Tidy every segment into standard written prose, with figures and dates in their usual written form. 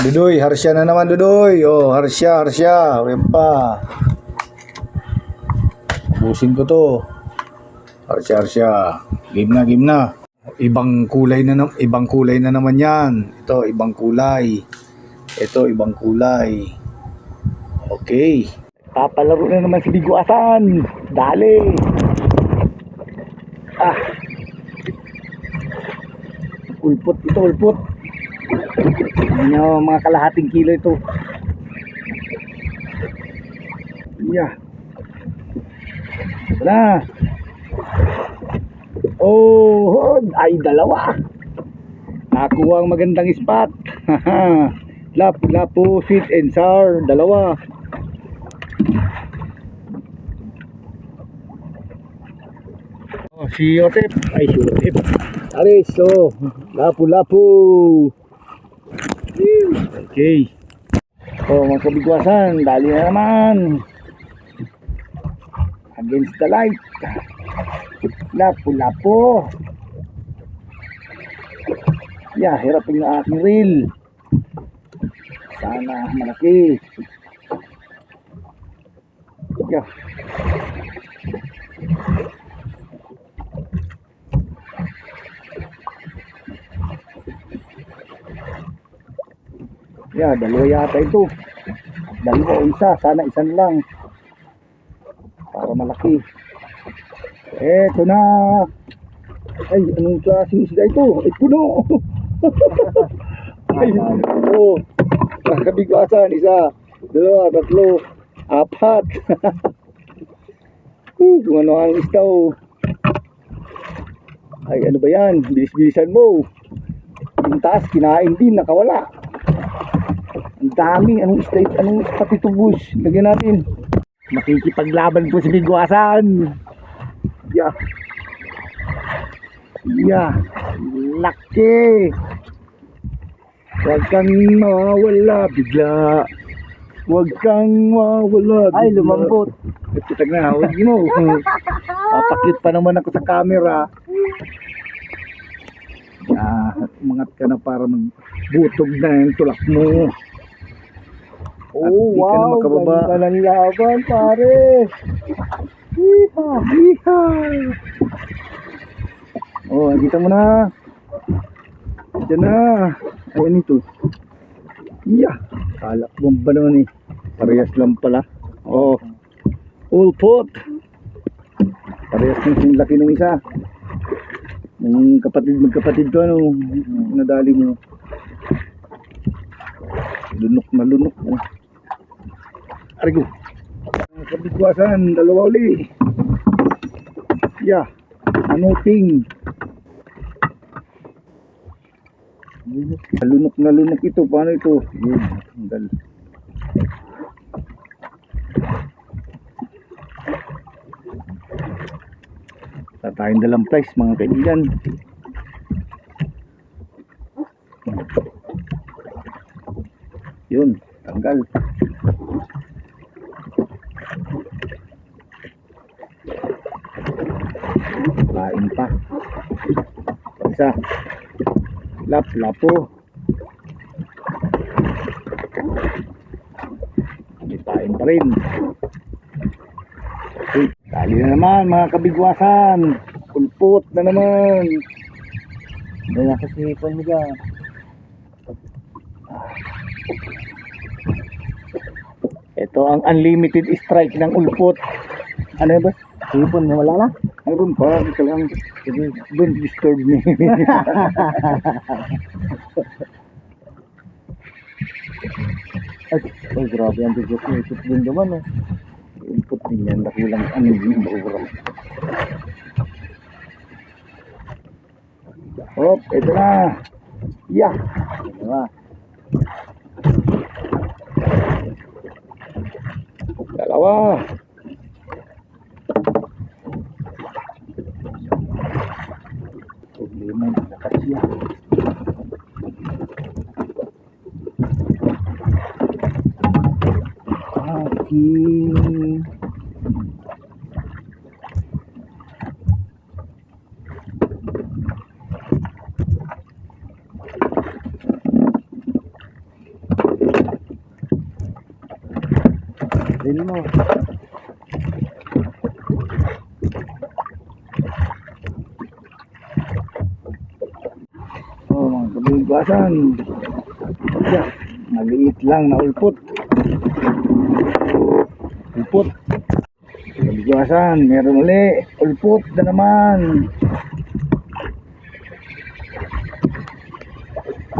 Dudoy, harsya na naman Dudoy. Oh, harsya. Ayan pa. Busin ko to. Harsya. Game na. Ibang kulay na naman 'yan. Ito, ibang kulay. Okay. Papalaro na naman si Biguasan. Dali. Ulpot. Ano, mga kalahating kilo ito. Yeah. Na. Oh, ay dalawa. Nakuha ang magandang spot. Lapu, sweet and sour, dalawa. Oh, si Otep. Aris, so, lapu. Okay. Oh, mga kabigwasan, dali na naman. Against the light. Lapu. Yeah, hirap yung aking reel. Sana malaki. Yeah. Yeah, dalawa yata ito. Dalawa o isa, sana isa na lang. Para malaki. Eto na. Ay, anong klaseng isda ito? Ay, puno. Ay, oh. Nakabigwasan, isa, dalawa, tatlo, apat. Kung ano ang isda, oh. Ay, ano ba yan? Bilis-bilisan mo. Yung taas, kinain din, nakawala. Ang dami, anong isda, anong patitubos. Lagyan natin. Makikipaglaban po si Biguasan. Yeah, laki. Huwag kang mawala bigla. Ay, lumambot. Kitag na, huwag mo. Papakit pa naman ako sa camera. Umangat ka na para magbutog na yung tulak mo. Oh, wow, ganda ng laban, pare. Iha. Oh, kita mo na. Diyan na. Ayan ito. Yeah. Kala bomba naman eh. Parehas lang pala. Oh. Ulpot. Parehas ng laki ng isa. Yung magkapatid to ano. Nadali mo. Lunok. Arigo. Kabigwasan. Dalawa uli. Yeah. Anuting. Nalunok ito. Paano ito? Yun. Hanggal. Tatayin dalang price mga kaibigan. Yun. Tanggal. Kain pa. Isa. Lapo. Ipain pa rin. Okay. Dali na naman mga kabigwasan. Pulpot na naman. Kaya kasipan mo dyan. Ito ang unlimited strike ng ulpot. Ano ba? Sipon mo wala na? Meron pa, ito lang. Don't disturb me. Ay, grabe ang bigot mo. Ikot din naman eh. Input din yan. Nakulang ano yung maura. Hop, ito na. Yeah. Ito na. Dalawa. Problema yung lakas siya. Reel mo. Oh, mga kabigwasan. Yeah, maliit lang na ulpot. Ulpot. Kabigwasan, meron uli. Ulpot na naman.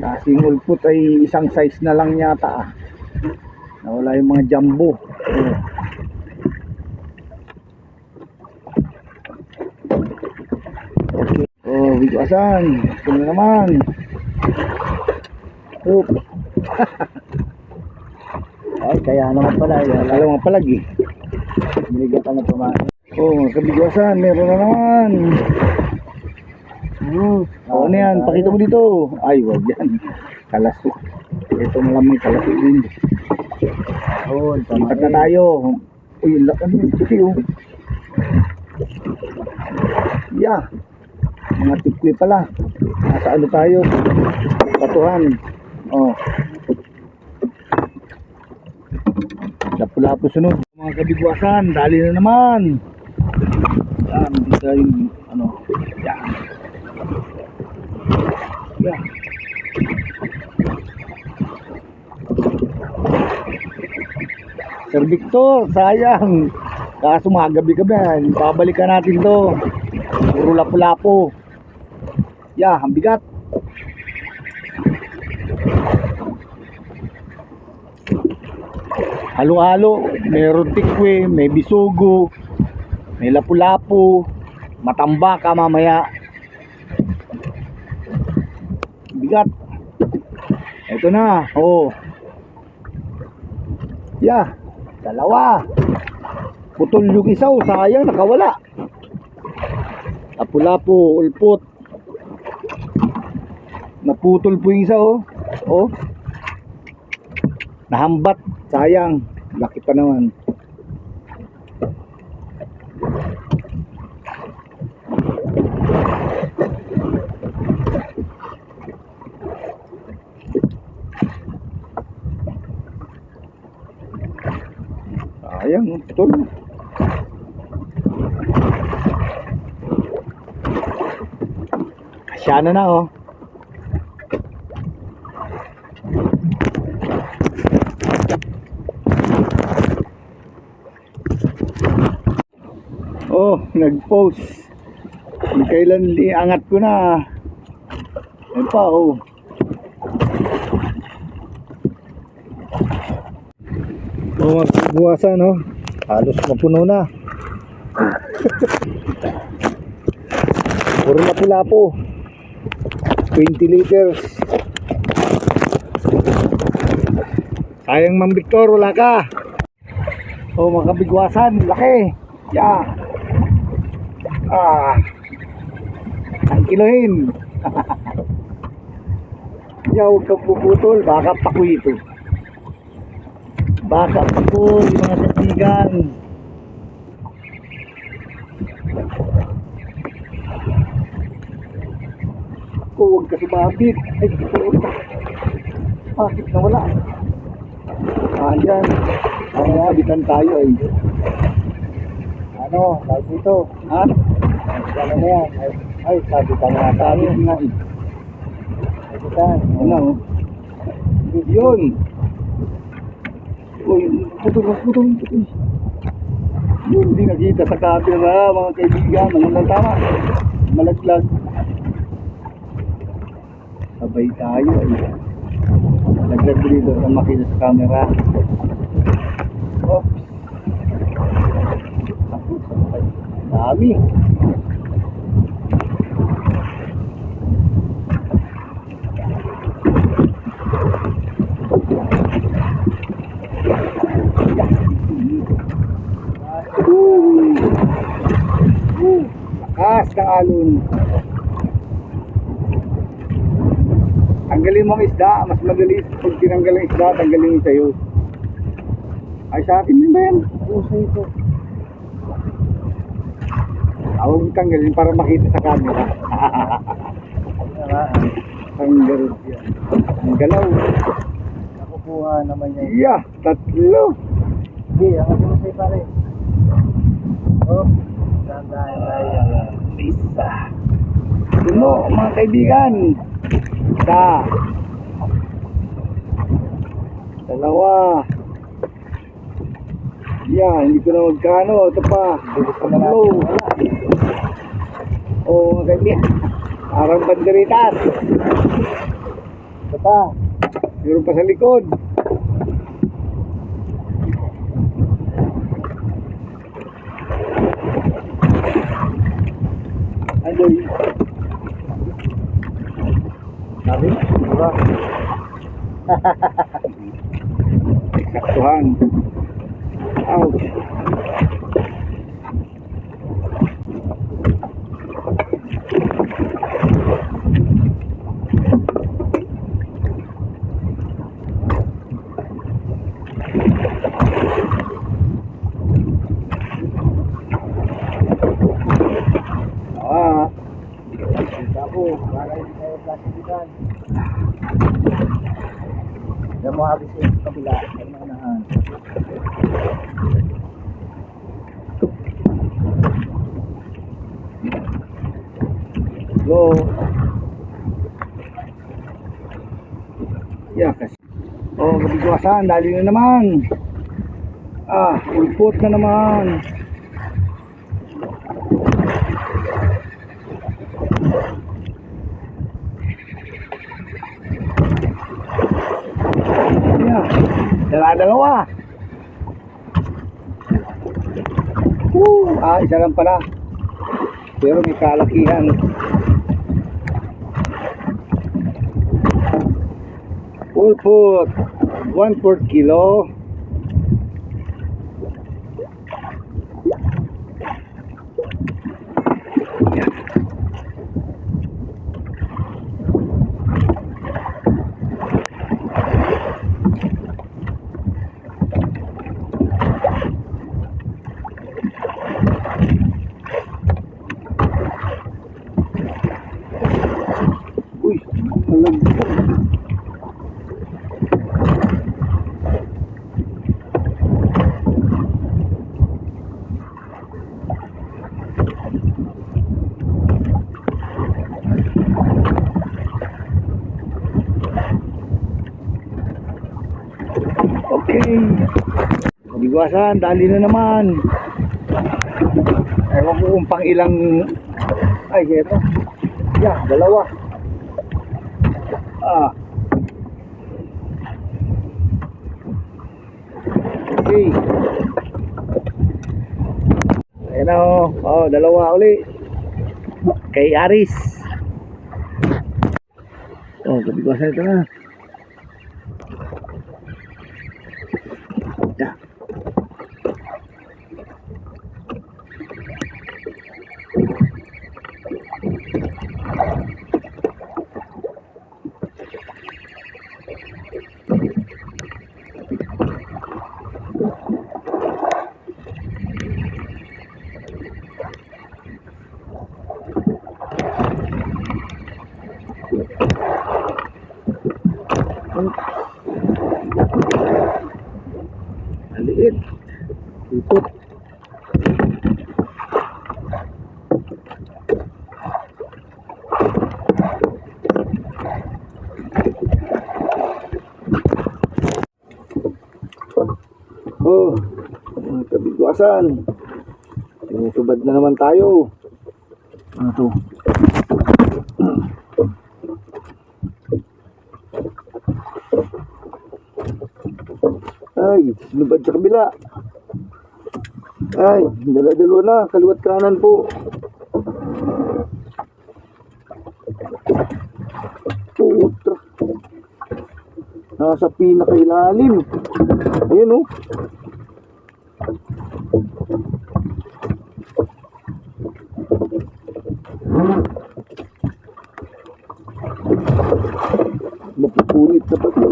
Kasing ulpot ay isang size na lang yata. Nawala yung mga jumbo. Oh, bigwasan. Ito na naman. Oop. Ay, kaya naman pala. Alam mga palag eh. Binigyan ka na pumain. Oh, mga kabigwasan, meron na naman. Oh, ano yan? Pakita mo dito. Ay, wag yan. Kalaso. Ito malamang kalaso din. Oh, Lipat na tayo. Uy, yung lakas yun. Puti oh. Yeah. Mga tikwi pala. Nasa ano tayo? Batuhan. Oh. Lapu-lapu sunod. Mga kabigwasan, dali na naman. Yan, dito yung ano. Yan. Yan. Sir Victor, sayang. Kaso mga gabi-gabi, babalikan natin to. Puro lapu-lapu. Yeah, ang bigat. Halo-halo, meron tikwe, may bisugo, may lapu-lapu, matamba ka mamaya. Bigat. Ito na, oh. Yeah, dalawa. Putol yung isa, oh, sayang, nakawala. Lapu-lapu, ulpot. Naputol po yung isa, oh. Oh. Nahambat, sayang. Laki pa naman. Sayang, putol. Asya na oh. Oh, nag-post. Kailan iangat ko na. Ayun pa, oh. Oh, magbuwasan, oh. Halos mapuno na. Puro lapu-lapu. 20 liters. Sayang, Mang Victor, wala ka. Oh, mga kabigwasan, laki. Yeah. Ang kilohin. Yeah, huwag kang puputol. Baka pakoy ito. Baka pakoy, mga katigan. Huwag ka sumabit. Ay, bakit nawala? Ayan. Ang sabitan tayo ay. Ano, kahit dito. Ha? Ano na yan? Ay, sabitan na tayo. Sabit nga eh. Sabitan. Ano? Yun. Uy, putol. Yun, hindi nakita sa camera, mga kaibigan. Ang tama. Malaglag. Sabay tayo ay. Laglag dito ang makita sa camera. Oops. Dami. Lakas ng alon. Tanggalin mo ang isda, mas madali pag tinanggal ang isda, tanggalin mo sa'yo. Ay, sa akin din ba yan? Puso ito. Huwag mo tanggalin para makita sa camera. Tanggal yan. Ang galaw. Nakukuha naman niya. Yeah, tatlo. Hindi, ang atin sa'yo pare. Oh, dahan-dahan tayo. Isa. Puno, mga kaibigan. Isa. Dalawa. Yan, hindi ko na magkano. Ito pa. Tatlo. Oo, mga kaibigan. Parang banderitas. Ito pa. Meron pa sa likod. Andoy. Sabi? Diba? Saktuhan. Ouch. Kita ko, para hindi tayo plasikitan. Diyan mo habis yung kabila. Ang manahan. Go. Yeah, kasi. Oh, kabigwasan, dali na naman. Ulpot na naman. Yeah, dalawa. Isa lang pala. Pero may kalakihan. Ulpot, 1/4 kilo. Uy, malagdag. Okay. Kabigwasan, dali na naman. Ewan ko kung pang ilang. Ay, eto. Yeah, dalawa. Okay. Ayan na dalawa uli. Kay Aris. Kabigwasan ito na. Yeah. Maliit. Ikot. Mga kabigwasan. Sinusubad na naman tayo. Ano to? Ay, sinubad sa kabila. Ay, dala-dalawa na. Kaliwat kanan po. Putra. Nasa pinakailalim. Ayan oh. Napupunit na pa ito.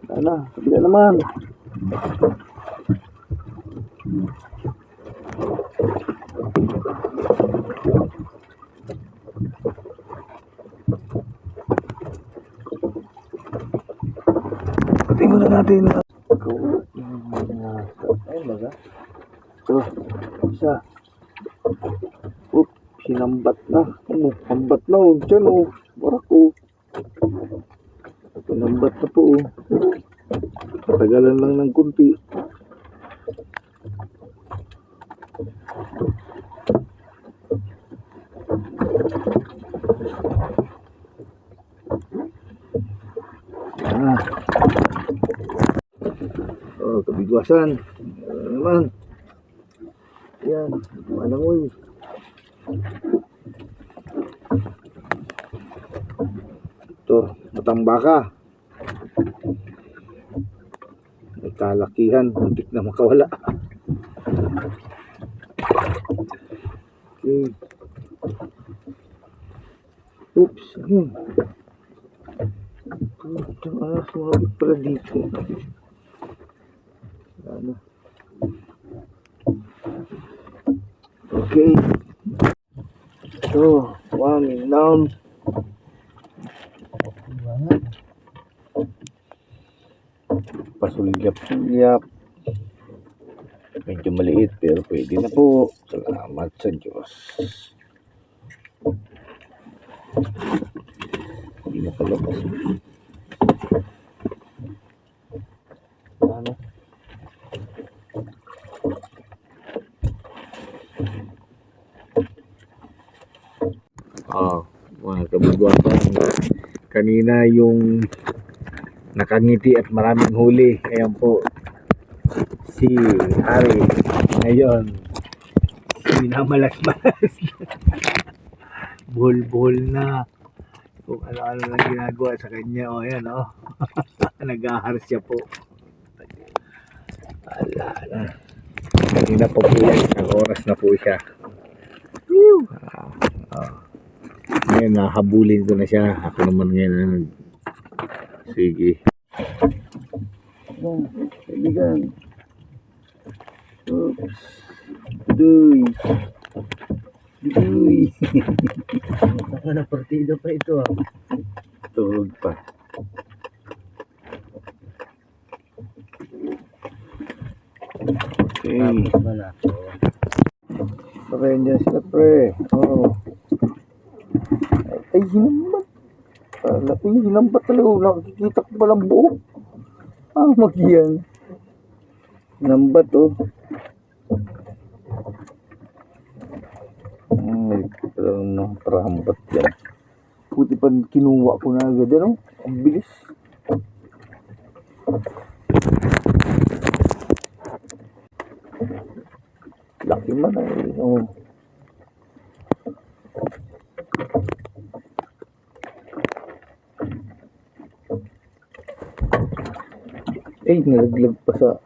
Sana, kabila naman. natin. Ayun baga. Ito, isa. Oop, sinambat na. Ano, hambat na oh. Diyan oh. Barak oh. Sinambat na po oh. Patagalan lang ng kunti. Ah. Oh, kabigwasan. Ano naman. Yan, malangoy. Ito, matambaka. May kalakihan, muntik na makawala. Okay. Oops, ano? Sumabit pala dito. Ano? Okay. So, one down. Pasulyap-sulyap. Medyo maliit pero pwede na po. Salamat sa Diyos. Hindi na palabas. Ano? Mga kabugwasan. Kanina yung nakangiti at maraming huli. Ayan po. Si Harry. Ngayon, minamalas-malas. Buhol-buhol na. Kung ano-ano na ginagawa sa kanya. O, ayan o. Nag-ahar siya po. Ala na. Kanina po po yan. Isang oras na po siya. Ngayon, nahabulin ko na siya. Ako naman ngayon. Sige. Kaibigan. Oops. Duy. Duy. Saka na partido pa ito ah. Tulog pa. Okay. Tapos na na. Baka yun dyan sila pre. Oh. Ay, hinambat. Kala ko yung hinambat talaga. Nakikita ko palang buo. Magyan. Hinambat oh. Ay, parang napahambat yan. Buti pa kinuha ko na agad. Ano? Ang bilis. Laki man ay. Oh. Eh, nalaglag pa sa...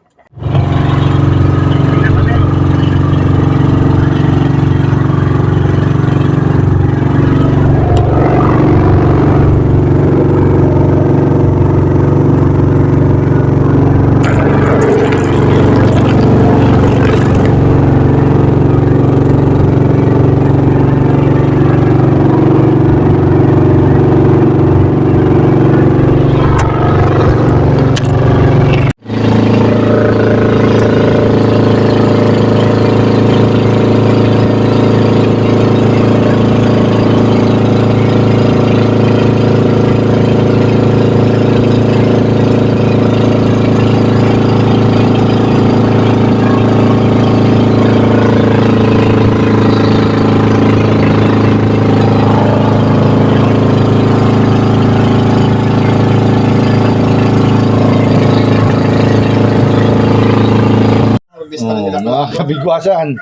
Mga kabigwasan,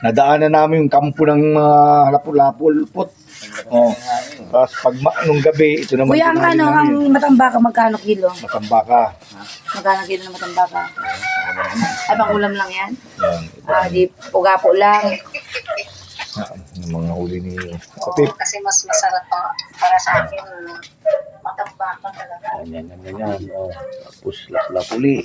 nadaanan namin yung kampo ng mga lapul-lapul-put. Tapos pag nung gabi, ito naman. Kuya, ang ano, ang matambaka, magkano kilo? Matambaka. Magkano kilo ng matambaka? Ay, pang ulam lang yan? Yan. Di ugapo lang. Yung mga huli ni Kapip. Kasi mas masarap para sa akin, matambaka talaga. Yan. Tapos lapul-lapuli.